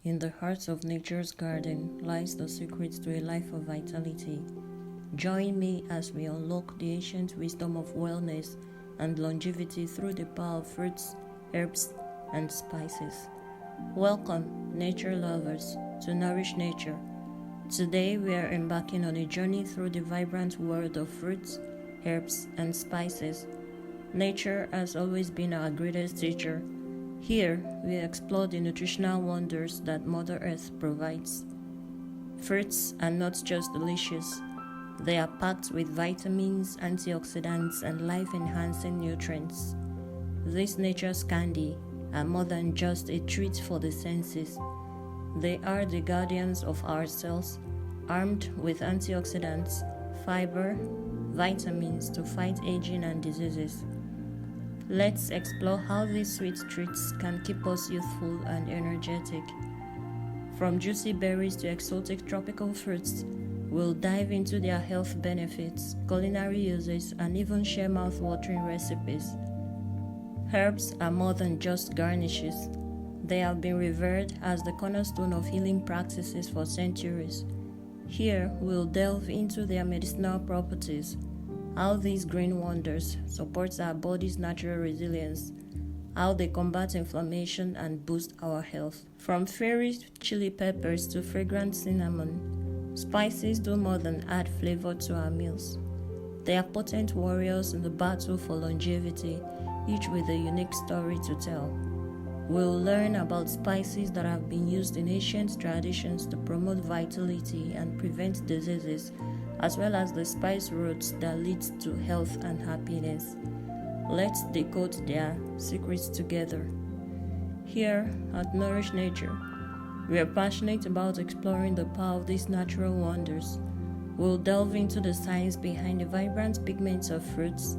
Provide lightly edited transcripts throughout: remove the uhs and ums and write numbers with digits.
In the heart of nature's garden lies the secret to a life of vitality. Join me as we unlock the ancient wisdom of wellness and longevity through the power of fruits, herbs, and spices. Welcome, nature lovers, to Nourish Nature. Today we are embarking on a journey through the vibrant world of fruits, herbs, and spices. Nature has always been our greatest teacher. Here, we explore the nutritional wonders that Mother Earth provides. Fruits are not just delicious, they are packed with vitamins, antioxidants, and life-enhancing nutrients. These nature's candy are more than just a treat for the senses. They are the guardians of our cells, armed with antioxidants, fiber, vitamins to fight aging and diseases. Let's explore how these sweet treats can keep us youthful and energetic. From juicy berries to exotic tropical fruits, we'll dive into their health benefits, culinary uses, and even share mouth-watering recipes. Herbs are more than just garnishes. They have been revered as the cornerstone of healing practices for centuries. Here, we'll delve into their medicinal properties, how these green wonders support our body's natural resilience, how they combat inflammation and boost our health. From fairy chili peppers to fragrant cinnamon, spices do more than add flavor to our meals. They are potent warriors in the battle for longevity, each with a unique story to tell. We'll learn about spices that have been used in ancient traditions to promote vitality and prevent diseases, as well as the spice roots that lead to health and happiness. Let's decode their secrets together. Here at Nourish Nature, we are passionate about exploring the power of these natural wonders. We'll delve into the science behind the vibrant pigments of fruits,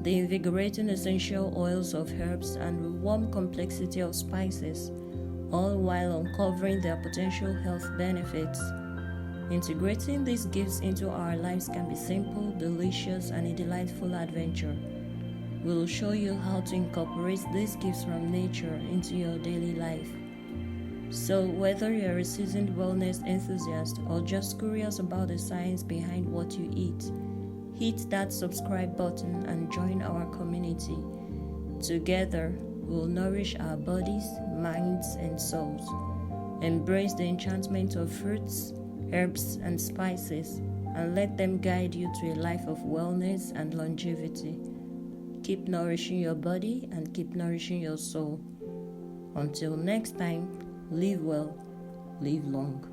the invigorating essential oils of herbs, and the warm complexity of spices, all while uncovering their potential health benefits. Integrating these gifts into our lives can be simple, delicious, and a delightful adventure. We'll show you how to incorporate these gifts from nature into your daily life. So, whether you're a seasoned wellness enthusiast or just curious about the science behind what you eat, hit that subscribe button and join our community. Together, we'll nourish our bodies, minds, and souls. Embrace the enchantment of fruits, herbs, and spices, and let them guide you to a life of wellness and longevity. Keep nourishing your body and keep nourishing your soul. Until next time, live well, live long.